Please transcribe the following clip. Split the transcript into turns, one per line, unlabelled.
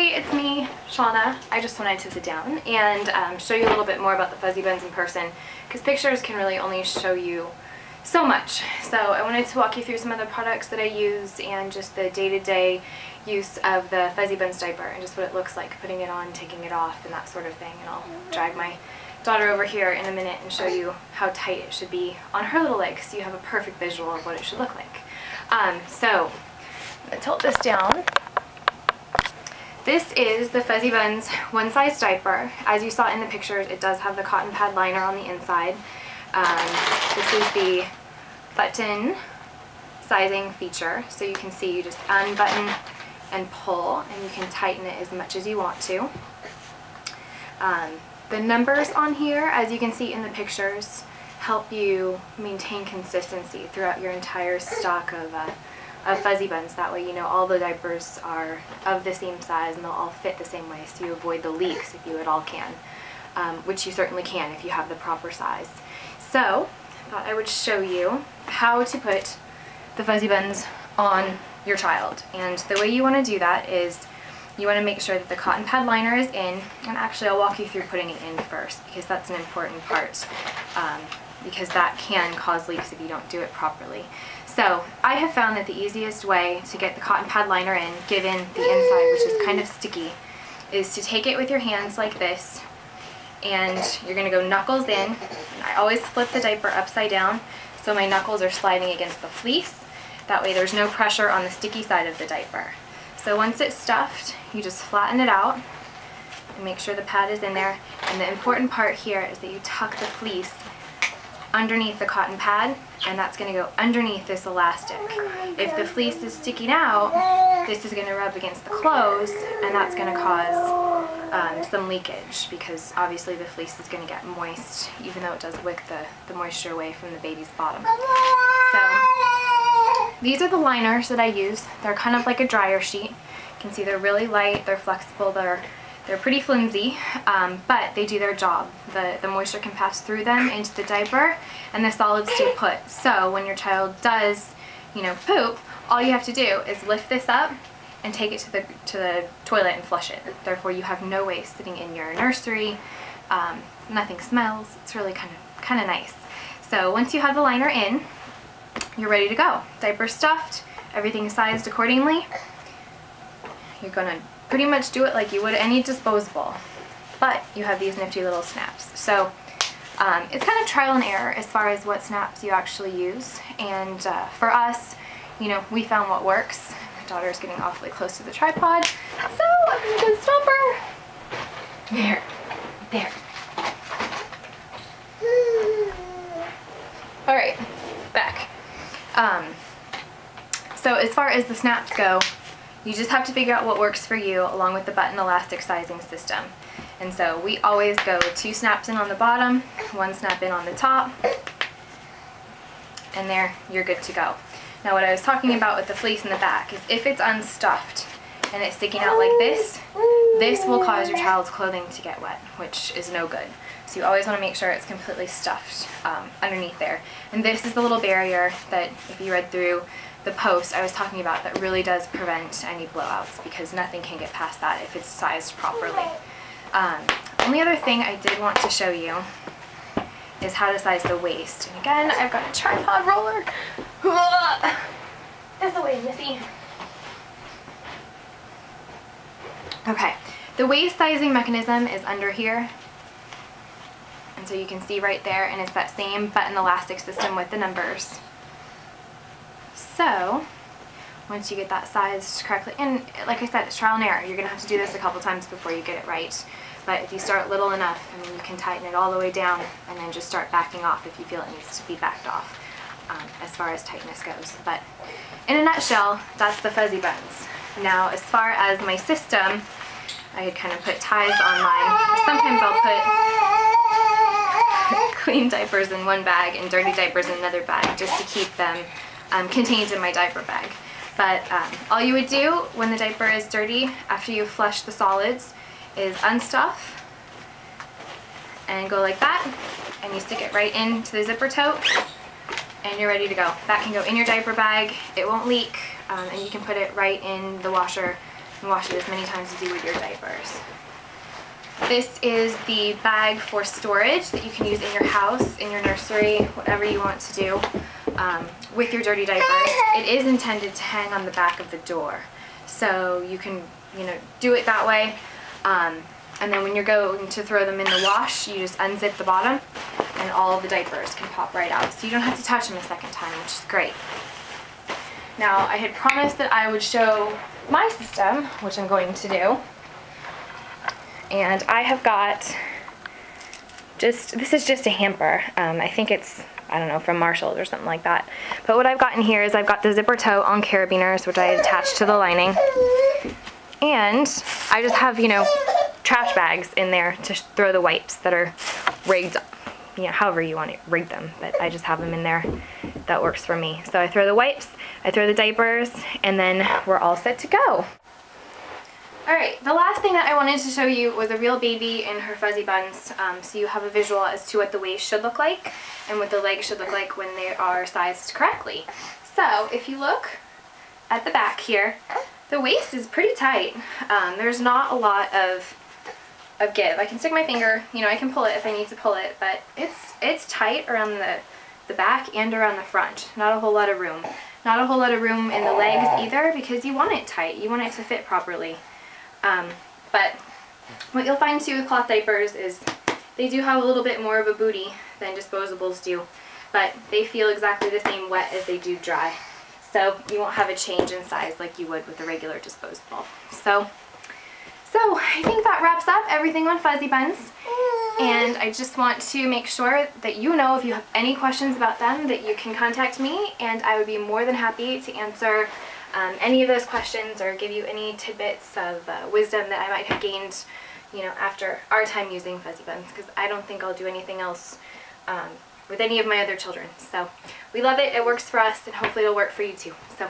Hey, it's me, Shauna. I just wanted to sit down and show you a little bit more about the FuzziBunz in person, because pictures can really only show you so much. So I wanted to walk you through some of the products that I use and just the day-to-day use of the FuzziBunz diaper and just what it looks like putting it on, taking it off, and that sort of thing. And I'll drag my daughter over here in a minute and show you how tight it should be on her little legs so you have a perfect visual of what it should look like. So I'm going to tilt this down. This is the FuzziBunz one size diaper. As you saw in the pictures, it does have the cotton pad liner on the inside. This is the button sizing feature, so you can see you just unbutton and pull, and you can tighten it as much as you want to. The numbers on here, as you can see in the pictures, help you maintain consistency throughout your entire stock of FuzziBunz. That way you know all the diapers are of the same size and they'll all fit the same way, so you avoid the leaks if you at all can, which you certainly can if you have the proper size. So I thought I would show you how to put the FuzziBunz on your child, and the way you want to do that is you want to make sure that the cotton pad liner is in, and actually I'll walk you through putting it in first because that's an important part, because that can cause leaks if you don't do it properly. So I have found that the easiest way to get the cotton pad liner in, given the inside, which is kind of sticky, is to take it with your hands like this, and you're going to go knuckles in. And I always flip the diaper upside down so my knuckles are sliding against the fleece. That way there's no pressure on the sticky side of the diaper. So once it's stuffed, you just flatten it out and make sure the pad is in there. And the important part here is that you tuck the fleece underneath the cotton pad, and that's going to go underneath this elastic. If the fleece is sticking out, this is going to rub against the clothes, and that's going to cause some leakage, because obviously the fleece is going to get moist, even though it does wick the moisture away from the baby's bottom. So these are the liners that I use. They're kind of like a dryer sheet. You can see they're really light, they're flexible, they're pretty flimsy, but they do their job. The moisture can pass through them into the diaper and the solids stay put. So when your child does, poop, all you have to do is lift this up and take it to the toilet and flush it. Therefore you have no waste sitting in your nursery. Nothing smells. It's really kind of nice. So once you have the liner in, you're ready to go. Diaper stuffed, everything sized accordingly. You're gonna pretty much do it like you would any disposable, but you have these nifty little snaps. So it's kind of trial and error as far as what snaps you actually use, and for us, we found what works. My daughter's getting awfully close to the tripod, so I'm gonna go stop her. There. All right, back. So as far as the snaps go, you just have to figure out what works for you along with the button elastic sizing system. And so we always go 2 snaps in on the bottom, 1 snap in on the top, and there you're good to go. Now what I was talking about with the fleece in the back is if it's unstuffed and it's sticking out like this will cause your child's clothing to get wet, which is no good. So you always want to make sure it's completely stuffed underneath there. And this is the little barrier that, if you read through the post I was talking about, that really does prevent any blowouts, because nothing can get past that if it's sized properly. Only other thing I did want to show you is how to size the waist. And again, I've got a tripod roller. That's the way, Missy. Okay, the waist sizing mechanism is under here. And so you can see right there, and it's that same button elastic system with the numbers. So once you get that sized correctly, and like I said, it's trial and error. You're going to have to do this a couple times before you get it right. But if you start little enough, I mean, you can tighten it all the way down and then just start backing off if you feel it needs to be backed off as far as tightness goes. But in a nutshell, that's the FuzziBunz. Now as far as my system, I had kind of put ties on mine. Sometimes I'll put clean diapers in one bag and dirty diapers in another bag just to keep them contained in my diaper bag. But all you would do when the diaper is dirty after you flush the solids is unstuff and go like that, and you stick it right into the zipper tote and you're ready to go. That can go in your diaper bag, it won't leak, and you can put it right in the washer and wash it as many times as you would your diapers. This is the bag for storage that you can use in your house, in your nursery, whatever you want to do with your dirty diapers. It is intended to hang on the back of the door, so you can, you know, do it that way. And then when you're going to throw them in the wash, you just unzip the bottom and all the diapers can pop right out. So you don't have to touch them a second time, which is great. Now, I had promised that I would show my system, which I'm going to do. And I have got this is just a hamper. I think it's, I don't know, from Marshall's or something like that. But what I've got in here is I've got the zipper toe on carabiners, which I attached to the lining. And I just have, you know, trash bags in there to throw the wipes that are rigged, you know, however you want to rig them. But I just have them in there. That works for me. So I throw the wipes, I throw the diapers, and then we're all set to go. Alright, the last thing that I wanted to show you was a real baby in her FuzziBunz, so you have a visual as to what the waist should look like and what the legs should look like when they are sized correctly. So, if you look at the back here, the waist is pretty tight. There's not a lot of give. I can stick my finger, you know, I can pull it if I need to pull it, but it's tight around the back and around the front. Not a whole lot of room. Not a whole lot of room in the legs either, because you want it tight. You want it to fit properly. But what you'll find too with cloth diapers is they do have a little bit more of a booty than disposables do, but they feel exactly the same wet as they do dry. So you won't have a change in size like you would with a regular disposable. So I think that wraps up everything on FuzziBunz. And I just want to make sure that you know, if you have any questions about them, that you can contact me, and I would be more than happy to answer any of those questions or give you any tidbits of wisdom that I might have gained, you know, after our time using FuzziBunz, because I don't think I'll do anything else with any of my other children. So we love it, it works for us, and hopefully it'll work for you too. So